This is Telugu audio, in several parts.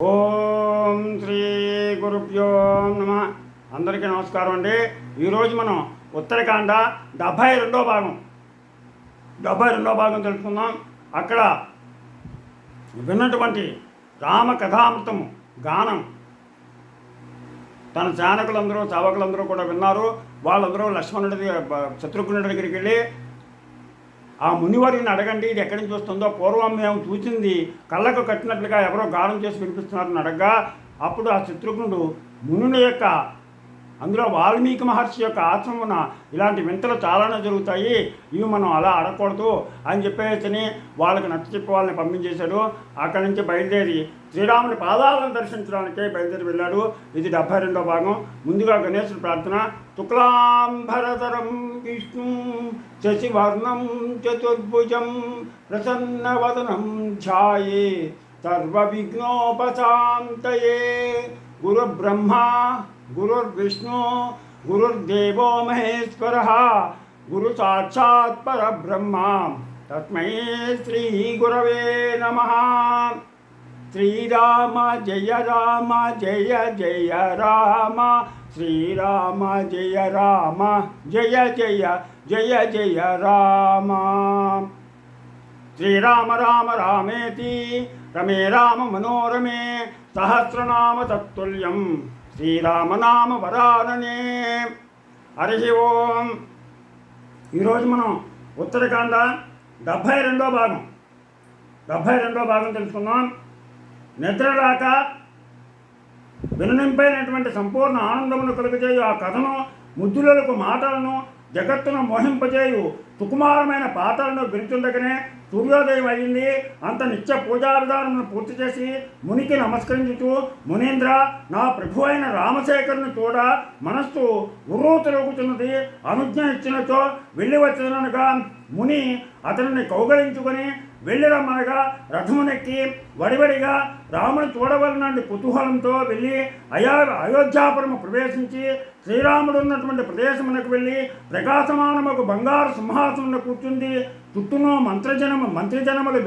ఓం శ్రీ గురుభ్యో నమ. అందరికీ నమస్కారం అండి. ఈరోజు మనం ఉత్తరకాండ 72వ భాగం తెలుసుకుందాం. అక్కడ విన్నటువంటి రామ కథామృతము గానం తన చానకులందరూ చావకులందరూ కూడా విన్నారు. వాళ్ళందరూ లక్ష్మణుడి శత్రుఘ్నుడి దగ్గరికి వెళ్ళి ఆ మునివారిని అడగండి, ఇది ఎక్కడి నుంచి వస్తుందో, పూర్వం మేము చూసింది కళ్ళకు కట్టినట్లుగా ఎవరో గానం చేసి వినిపిస్తున్నారని అడగగా అప్పుడు ఆ శత్రుఘ్నుడు మునుల యొక్క అందులో వాల్మీకి మహర్షి యొక్క ఆశ్రమమున ఇలాంటి వింతలు చాలానే జరుగుతాయి, ఇవి మనం అలా అడగకూడదు అని చెప్పేసి వాళ్ళకి నచ్చ చెప్పి వాళ్ళని పంపించేశాడు. అక్కడి నుంచి బయలుదేరి శ్రీరాముని పాదాలను దర్శించడానికే బయలుదేరి వెళ్ళాడు. ఇది 72వ భాగం. ముందుగా గణేశుడి ప్రార్థన. శుక్లాంబరధరం విష్ణు శశివర్ణం చతుర్భుజం ప్రసన్నవదనం ధ్యాయే సర్వవిఘ్నోపశాంతయే. గురుబ్రహ్మా గురుర్విష్ణు గురుర్దేవో మహేశ్వరః గురు సాక్షాత్ పరబ్రహ్మ తస్మై శ్రీ గురవే నమః. శ్రీరామ జయ రామ జయ జయ రామ, శ్రీరామ జయ రామ జయ జయ జయ జయ రామ. శ్రీరామ రామ రామేతి రమే రామ మనోరమే సహస్రనామ తత్తుల్యం శ్రీరామనామ వరాననే. హరి ఓం. ఈరోజు మనం ఉత్తరకాండ 72వ భాగం తెలుసుకుందాం. నిద్రలాక విననింపైనటువంటి సంపూర్ణ ఆనందమును కలుగజేయు ఆ కథను, ముద్దులకు మాటలను, జగత్తును మోహింపజేయు సుకుమారమైన పాటలను వినుచుండగానే సూర్యోదయం అయింది. అంత నిత్య పూజా విధానమును పూర్తి చేసి మునికి నమస్కరించుచు, మునీంద్ర, నా ప్రభు అయిన రామశేఖరుని చూడ మనస్సు ఉర్రూతలుగుతున్నది, అనుజ్ఞ ఇచ్చినచో వెళ్ళి వచ్చినగా ముని అతనిని కౌగలించుకొని వెళ్ళి రమ్మనగా రథమునెక్కి వడివడిగా రాముని చూడవలనండి కుతూహలంతో వెళ్ళి అయోధ్యాపురము ప్రవేశించి శ్రీరాముడు ఉన్నటువంటి ప్రదేశమునకు వెళ్ళి ప్రకాశమానముకు బంగారు సింహాసనంలో కూర్చుంది. చుట్టూనో మంత్రిజనములు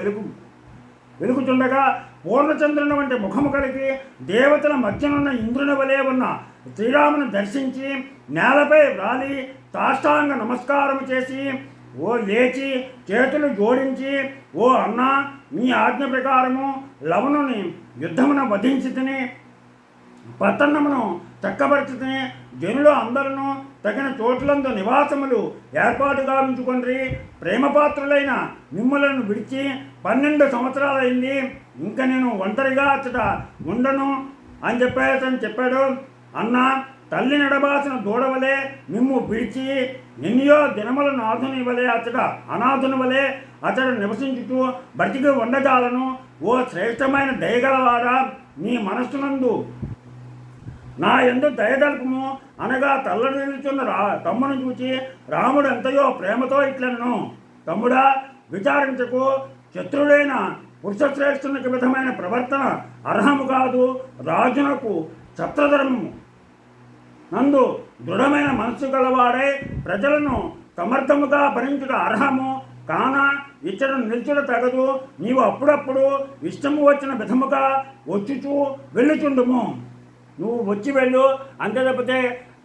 వెలుగుచుండగా పూర్ణచంద్రుని వంటి ముఖము కలిగి దేవతల మధ్యనున్న ఇంద్రుని వలె ఉన్న శ్రీరాముని దర్శించి నేలపై వ్రాలి సాష్టాంగ నమస్కారం చేసి లేచి చేతులు జోడించి, ఓ అన్నా, మీ ఆజ్ఞ ప్రకారము లవణుని యుద్ధమున వధించి తిని పట్టణమును చక్కబరిచి జనులు అందరూ తగిన చోట్లందు నివాసములు ఏర్పాటు గావించుకొని ప్రేమపాత్రులైన మిమ్మలను విడిచి 12 సంవత్సరాలైంది. ఇంకా నేను ఒంటరిగా అచ్చట ఉండను అని చెప్పాడు. అన్నా, తల్లి నడబాసిన దూడవలే మిమ్ము విడిచి ఎన్నో దినముల నాథుని వలె అనాథుని వలె అతడు నివసించుతూ బ్రతికి ఉండజాలను. ఓ శ్రేష్టమైన దయగలవాడా, నీ మనస్సునందు నా యందు దయదల్పము అనగా తల్లడిల్లుచున్న తమ్మును చూచి రాముడు ఎంతయో ప్రేమతో ఇట్లను, తమ్ముడా, విచారించకు, శత్రుడైన పురుషశ్రేష్ఠునికి విధమైన ప్రవర్తన అర్హము కాదు. రాజునకు ఛత్రధర్మము నందు దృఢమైన మనస్సు గలవాడే ప్రజలను సమర్థముగా భరించుట అర్హము కాన ఇచ్చట నిల్చుట తగదు. నీవు అప్పుడప్పుడు ఇష్టము వచ్చిన విధముగా వచ్చుచూ వెళ్ళుచుండుము. నువ్వు వచ్చి వెళ్ళు, అంతే తప్పితే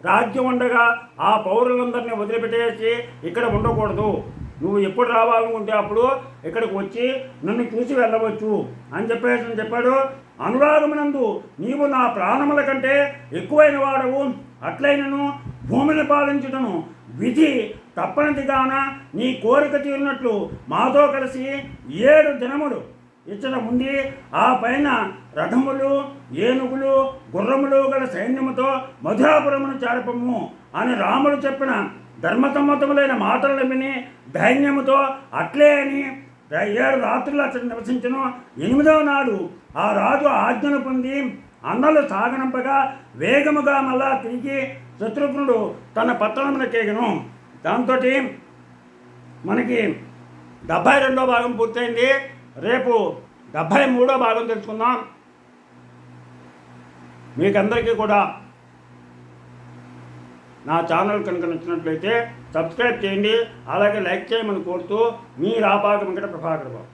రాజ్యం ఉండగా ఆ పౌరులందరినీ వదిలిపెట్టేసి ఇక్కడ ఉండకూడదు. నువ్వు ఎప్పుడు రావాలనుకుంటే అప్పుడు ఇక్కడికి వచ్చి నన్ను చూసి వెళ్ళవచ్చు అని చెప్పాడు. అనురాగమునందు నీవు నా ప్రాణముల కంటే ఎక్కువైన వాడవు. అట్లయినను భూమిని పాలించుటను విధి తప్పనిదిగాన నీ కోరిక తీరినట్లు మాతో కలిసి 7 దినములు ఇచ్చట ఉండి ఆ పైన రథములు, ఏనుగులు, గుర్రములు గల సైన్యముతో మధురాపురమును చేరపము అని రాముడు చెప్పిన ధర్మసమ్మతములైన మాటలను విని ధైర్యముతో అట్లే అని 7 రాత్రులు అతడు నివసించను. 8వ నాడు ఆ రాజు ఆజ్ఞను పొంది అన్నలు సాగనంపగా వేగముగా మళ్ళా తిరిగి శత్రుఘ్నుడు తన పట్టణమునకేగను. దాంతో మనకి 72వ భాగం పూర్తయింది. రేపు 73వ భాగం తెలుసుకుందాం. మీకందరికీ కూడా నా ఛానల్ కనుక నచ్చినట్లయితే సబ్స్క్రైబ్ చేయండి, అలాగే లైక్ చేయమని కోరుతూ మీ రాపాక వెంకట ప్రభాకర్ బాబు.